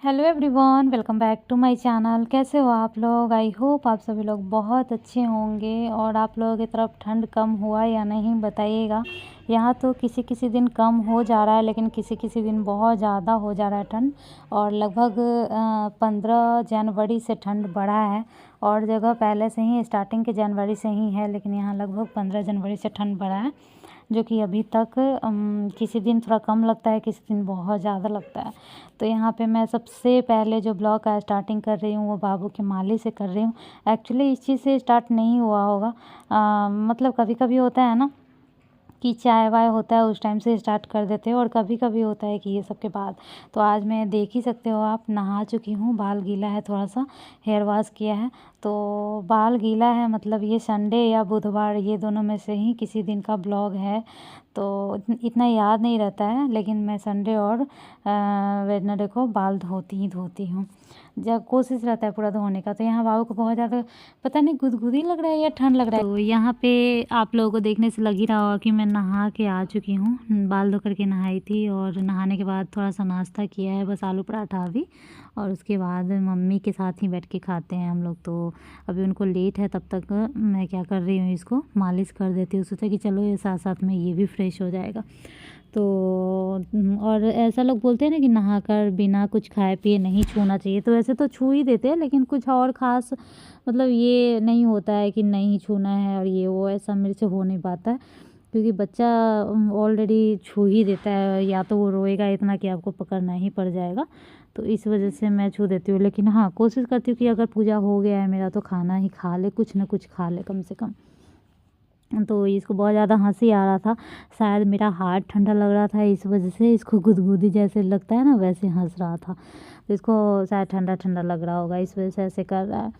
Hello everyone, welcome back to my channel. कैसे हो आप लोग? आई होप आप सभी लोग बहुत अच्छे होंगे। और आप लोगों की तरफ ठंड कम हुआ या नहीं बताइएगा। यहाँ तो किसी किसी दिन कम हो जा रहा है, लेकिन किसी किसी दिन बहुत ज़्यादा हो जा रहा है ठंड। और लगभग 15 जनवरी से ठंड बढ़ा है। और जगह पहले से ही स्टार्टिंग के जनवरी से ही है, लेकिन यहाँ लगभग 15 जनवरी से ठंड बढ़ा है, जो कि अभी तक किसी दिन थोड़ा कम लगता है, किसी दिन बहुत ज़्यादा लगता है। तो यहाँ पे मैं सबसे पहले जो ब्लॉग का स्टार्टिंग कर रही हूँ वो बाबू की माली से कर रही हूँ। एक्चुअली इस चीज़ से स्टार्ट नहीं हुआ होगा, मतलब कभी कभी होता है ना कि चाय वाय होता है उस टाइम से स्टार्ट कर देते हो, और कभी कभी होता है कि ये सब के बाद। तो आज मैं देख ही सकते हो आप, नहा चुकी हूँ, बाल गीला है, थोड़ा सा हेयर वॉश किया है। तो बाल गीला है मतलब ये संडे या बुधवार, ये दोनों में से ही किसी दिन का ब्लॉग है। तो इतना याद नहीं रहता है, लेकिन मैं संडे और वेडनेसडे को बाल धोती हूँ। जब कोशिश रहता है पूरा धोने का। तो यहाँ बाबू को बहुत ज़्यादा पता नहीं गुदगुदी लग रहा है या ठंड लग रहा है। तो यहाँ पे आप लोगों को देखने से लग ही रहा होगा कि मैं नहा के आ चुकी हूँ, बाल धो करके नहाई थी। और नहाने के बाद थोड़ा सा नाश्ता किया है, बस आलू पराठा अभी। और उसके बाद मम्मी के साथ ही बैठ के खाते हैं हम लोग। तो अभी उनको लेट है, तब तक मैं क्या कर रही हूँ, इसको मालिश कर देती हूँ। सोचा कि चलो ये साथ साथ में ये भी फ्रेश हो जाएगा। तो और ऐसा लोग बोलते हैं ना कि नहाकर बिना कुछ खाए पिए नहीं छूना चाहिए। तो वैसे तो छू ही देते हैं, लेकिन कुछ और ख़ास मतलब ये नहीं होता है कि नहीं छूना है और ये वो, ऐसा मेरे से हो नहीं पाता है। क्योंकि बच्चा ऑलरेडी छू ही देता है, या तो वो रोएगा इतना कि आपको पकड़ना ही पड़ जाएगा। तो इस वजह से मैं छू देती हूँ। लेकिन हाँ, कोशिश करती हूँ कि अगर पूजा हो गया है मेरा तो खाना ही खा ले, कुछ ना कुछ खा ले कम से कम। तो इसको बहुत ज़्यादा हंसी आ रहा था, शायद मेरा हाथ ठंडा लग रहा था, इस वजह से इसको गुदगुदी जैसे लगता है ना, वैसे हंस रहा था। तो इसको शायद ठंडा ठंडा लग रहा होगा, इस वजह से ऐसे कर रहा है।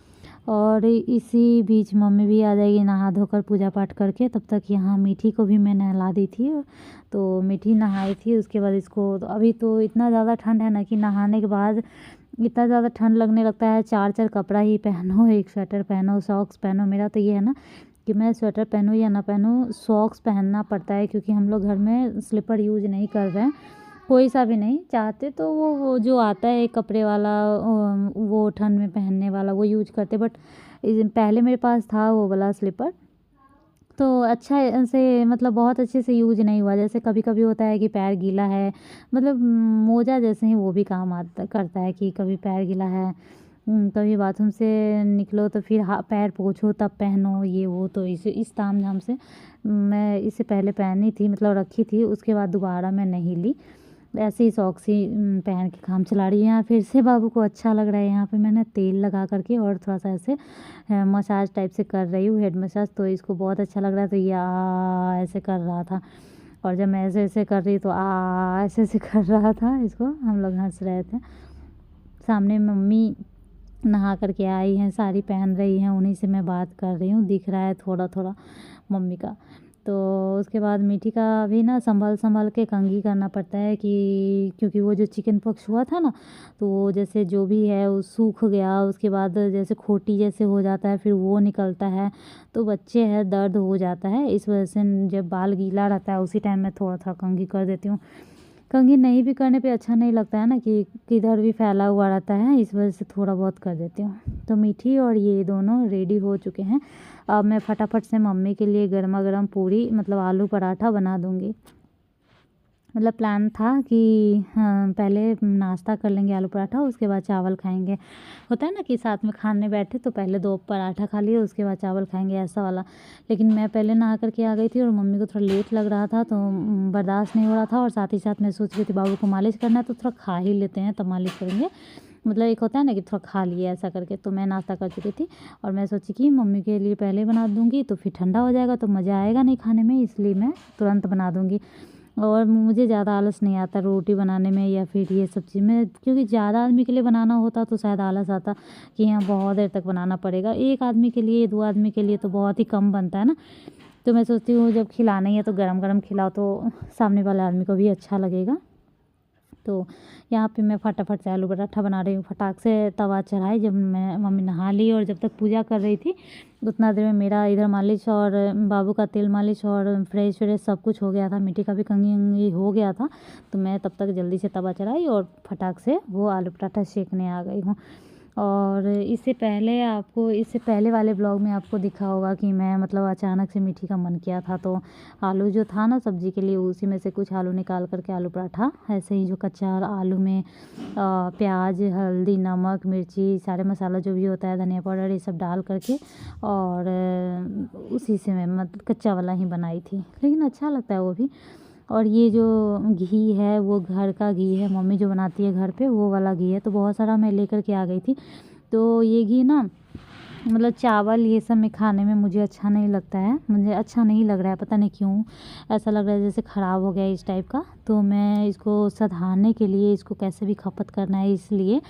और इसी बीच मम्मी भी आ जाएगी नहा धोकर पूजा पाठ करके। तब तक यहाँ मीठी को भी मैं नहला दी थी। तो मीठी नहाई थी, उसके बाद इसको तो अभी तो इतना ज़्यादा ठंड है ना कि नहाने के बाद इतना ज़्यादा ठंड लगने लगता है। चार चार कपड़ा ही पहनो, एक स्वेटर पहनो, सॉक्स पहनो। मेरा तो ये है ना कि मैं स्वेटर पहनूँ या ना पहनूँ, सॉक्स पहनना पड़ता है, क्योंकि हम लोग घर में स्लीपर यूज़ नहीं कर रहे हैं, कोई सा भी नहीं चाहते। तो वो जो आता है कपड़े वाला, वो ठंड में पहनने वाला वो यूज करते। बट पहले मेरे पास था वो वाला स्लीपर, तो अच्छा से मतलब बहुत अच्छे से यूज नहीं हुआ। जैसे कभी कभी होता है कि पैर गीला है, मतलब मोजा जैसे ही वो भी काम आता करता है कि कभी पैर गीला है, कभी बाथरूम से निकलो तो फिर पैर पोंछो तब पहनो, ये वो। तो इस ताम झाम से मैं इससे पहले पहनी थी, मतलब रखी थी, उसके बाद दोबारा मैं नहीं ली। ऐसे ही शौक से पहन के काम चला रही है। यहाँ फिर से बाबू को अच्छा लग रहा है। यहाँ पे मैंने तेल लगा करके और थोड़ा सा ऐसे मसाज टाइप से कर रही हूँ, हेड मसाज। तो इसको बहुत अच्छा लग रहा है, तो ये ऐसे कर रहा था। और जब मैं ऐसे ऐसे कर रही तो ऐसे ऐसे कर रहा था। इसको हम लोग हंस रहे थे। सामने मम्मी नहा करके आई हैं, साड़ी पहन रही हैं, उन्हीं से मैं बात कर रही हूँ, दिख रहा है थोड़ा थोड़ा मम्मी का। तो उसके बाद मीठी का भी ना संभल संभल के कंघी करना पड़ता है, कि क्योंकि वो जो चिकन पॉक्स हुआ था ना, तो वो जैसे जो भी है वो सूख गया, उसके बाद जैसे खोटी जैसे हो जाता है, फिर वो निकलता है, तो बच्चे हैं दर्द हो जाता है। इस वजह से जब बाल गीला रहता है उसी टाइम मैं थोड़ा थोड़ा कंघी कर देती हूँ। कंघी नहीं भी करने पे अच्छा नहीं लगता है ना, कि किधर भी फैला हुआ रहता है, इस वजह से थोड़ा बहुत कर देती हूँ। तो मीठी और ये दोनों रेडी हो चुके हैं। अब मैं फटाफट से मम्मी के लिए गर्मा गर्म पूरी मतलब आलू पराठा बना दूँगी। मतलब प्लान था कि हाँ, पहले नाश्ता कर लेंगे आलू पराठा, उसके बाद चावल खाएंगे। होता है ना कि साथ में खाने बैठे तो पहले 2 पराठा खा लिए, उसके बाद चावल खाएंगे, ऐसा वाला। लेकिन मैं पहले नहा करके आ गई थी और मम्मी को थोड़ा लेट लग रहा था, तो बर्दाश्त नहीं हो रहा था। और साथ ही साथ मैं सोच रही थी बाबू को मालिश करना है, तो थोड़ा खा ही लेते हैं तब मालिश करेंगे। मतलब एक होता है ना कि थोड़ा खा लिए ऐसा करके। तो मैं नाश्ता कर चुकी थी और मैं सोची कि मम्मी के लिए पहले बना दूँगी, तो फिर ठंडा हो जाएगा तो मज़ा आएगा नहीं खाने में, इसलिए मैं तुरंत बना दूँगी। और मुझे ज़्यादा आलस नहीं आता रोटी बनाने में या फिर ये सब चीज़ में, क्योंकि ज़्यादा आदमी के लिए बनाना होता तो शायद आलस आता कि हाँ बहुत देर तक बनाना पड़ेगा। एक आदमी के लिए, 2 आदमी के लिए तो बहुत ही कम बनता है ना। तो मैं सोचती हूँ जब खिलाना ही है तो गरम गरम खिलाओ, तो सामने वाले आदमी को भी अच्छा लगेगा। तो यहाँ पे मैं फटाफट से आलू पराठा बना रही हूँ। फटाक से तवा चढ़ाई, जब मैं मम्मी नहा ली और जब तक पूजा कर रही थी उतना देर में मेरा इधर मालिश और बाबू का तेल मालिश और फ्रेश व्रेश सब कुछ हो गया था। मिट्टी का भी कंघी उंघी हो गया था, तो मैं तब तक जल्दी से तवा चढ़ाई और फटाक से वो आलू पराठा सेकने आ गई हूँ। और इससे पहले वाले ब्लॉग में आपको दिखा होगा कि मैं मतलब अचानक से मीठी का मन किया था, तो आलू जो था ना सब्ज़ी के लिए, उसी में से कुछ आलू निकाल करके आलू पराठा ऐसे ही जो कच्चा आलू में प्याज, हल्दी, नमक, मिर्ची, सारे मसाला जो भी होता है, धनिया पाउडर, ये सब डाल करके और उसी से मैं मतलब कच्चा वाला ही बनाई थी, लेकिन अच्छा लगता है वो भी। और ये जो घी है वो घर का घी है, मम्मी जो बनाती है घर पे वो वाला घी है, तो बहुत सारा मैं लेकर के आ गई थी। तो ये घी ना मतलब चावल ये सब में खाने में मुझे अच्छा नहीं लगता है, मुझे अच्छा नहीं लग रहा है, पता नहीं क्यों ऐसा लग रहा है जैसे ख़राब हो गया इस टाइप का। तो मैं इसको सुधारने के लिए, इसको कैसे भी खपत करना है, इसलिए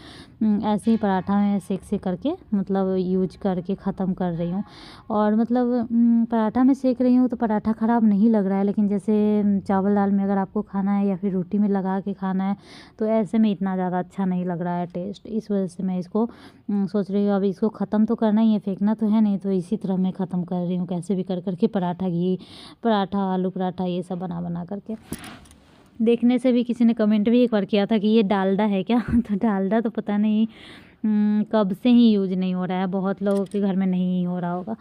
ऐसे ही पराठा में सेक करके मतलब यूज करके ख़त्म कर रही हूँ। और मतलब पराठा में सेक रही हूँ तो पराठा ख़राब नहीं लग रहा है, लेकिन जैसे चावल दाल में अगर आपको खाना है या फिर रोटी में लगा के खाना है तो ऐसे में इतना ज़्यादा अच्छा नहीं लग रहा है टेस्ट। इस वजह से मैं इसको सोच रही हूँ अब इसको ख़त्म तो करना ही है, फेंकना तो है नहीं, तो इसी तरह मैं ख़त्म कर रही हूँ कैसे भी कर के पराठा, घी पराठा, आलू पराठा ये सब बना करके। देखने से भी किसी ने कमेंट भी एक बार किया था कि ये डालडा है क्या तो डालडा तो पता नहीं कब से ही यूज नहीं हो रहा है, बहुत लोगों के घर में नहीं हो रहा होगा।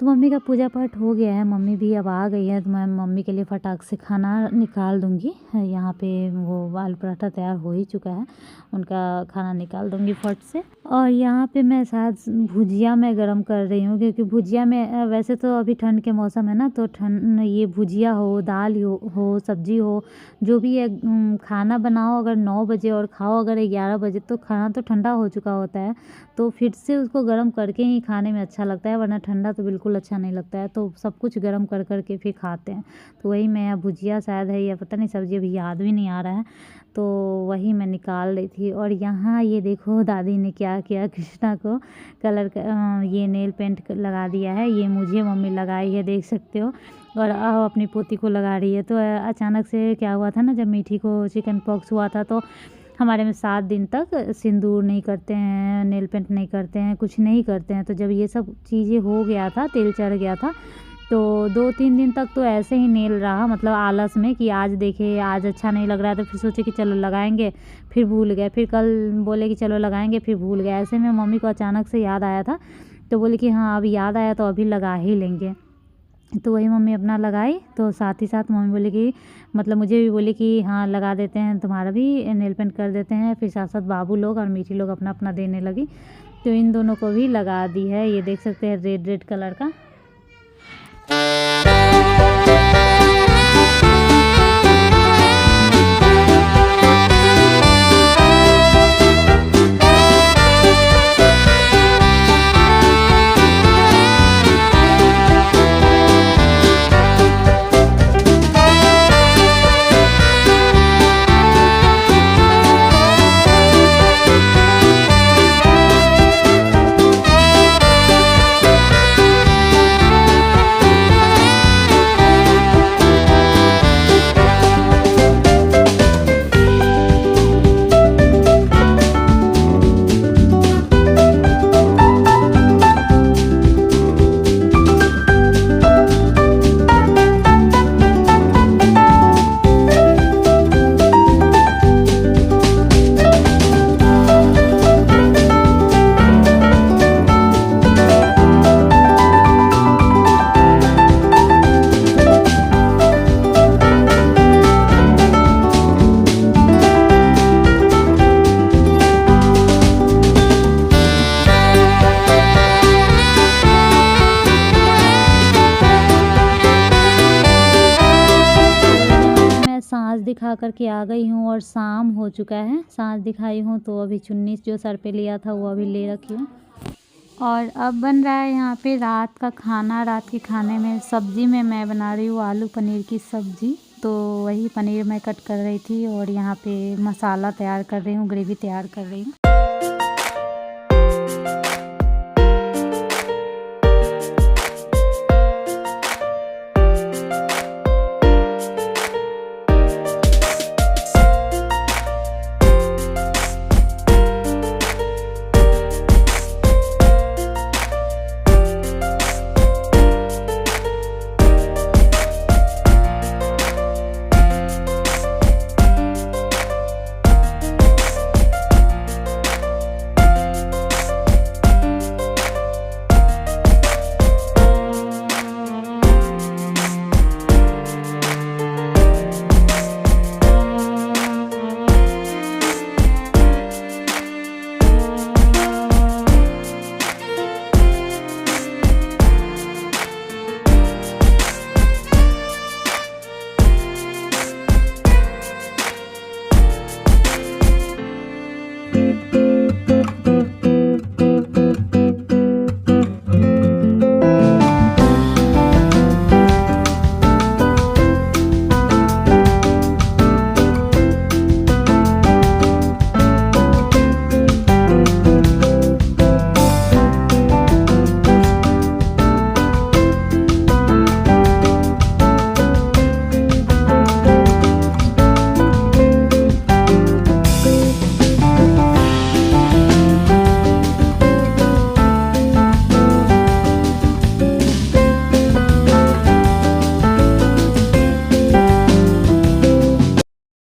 तो मम्मी का पूजा पाठ हो गया है, मम्मी भी अब आ गई है, तो मैं मम्मी के लिए फटाक से खाना निकाल दूँगी। यहाँ पे वो आलू पराठा तैयार हो ही चुका है, उनका खाना निकाल दूँगी फट से। और यहाँ पे मैं शायद भुजिया मैं गरम कर रही हूँ, क्योंकि भुजिया में वैसे तो अभी ठंड के मौसम है ना, तो ये भुजिया हो, दाल हो, सब्जी हो, जो भी है खाना बनाओ अगर 9 बजे और खाओ अगर 11 बजे, तो खाना तो ठंडा हो चुका होता है, तो फिर से उसको गर्म करके ही खाने में अच्छा लगता है, वरना ठंडा तो बिल्कुल अच्छा नहीं लगता है। तो सब कुछ गर्म कर के फिर खाते हैं। तो वही मैं भुजिया शायद है या पता नहीं, सब्ज़ी अभी याद भी नहीं आ रहा है, तो वही मैं निकाल रही थी। और यहाँ ये देखो दादी ने क्या किया, कृष्णा को कलर ये नेल पेंट लगा दिया है, ये मुझे मम्मी लगाई है, देख सकते हो। और अपनी पोती को लगा रही है। तो अचानक से क्या हुआ था ना, जब मीठी को चिकन पॉक्स हुआ था, तो हमारे में 7 दिन तक सिंदूर नहीं करते हैं, नेल पेंट नहीं करते हैं, कुछ नहीं करते हैं। तो जब ये सब चीज़ें हो गया था, तेल चढ़ गया था, तो 2-3 दिन तक तो ऐसे ही नेल रहा, मतलब आलस में कि आज देखे आज अच्छा नहीं लग रहा है, तो फिर सोचे कि चलो लगाएंगे, फिर भूल गए, फिर कल बोले कि चलो लगाएंगे, फिर भूल गए। ऐसे में मम्मी को अचानक से याद आया था, तो बोले कि हाँ अभी याद आया तो अभी लगा ही लेंगे। तो वही मम्मी अपना लगाई, तो साथ ही साथ मम्मी बोली कि मतलब मुझे भी बोली कि हाँ लगा देते हैं, तुम्हारा भी नेल पेंट कर देते हैं। फिर साथ साथ बाबू लोग और मीठी लोग अपना अपना देने लगी, तो इन दोनों को भी लगा दी है। ये देख सकते हैं रेड कलर का। सांस दिखा करके आ गई हूँ और शाम हो चुका है। सांस दिखाई हूँ तो अभी चुन्नी जो सर पे लिया था वो अभी ले रखी हूँ। और अब बन रहा है यहाँ पे रात का खाना। रात के खाने में सब्ज़ी में मैं बना रही हूँ आलू पनीर की सब्ज़ी। तो वही पनीर मैं कट कर रही थी और यहाँ पे मसाला तैयार कर रही हूँ, ग्रेवी तैयार कर रही हूँ।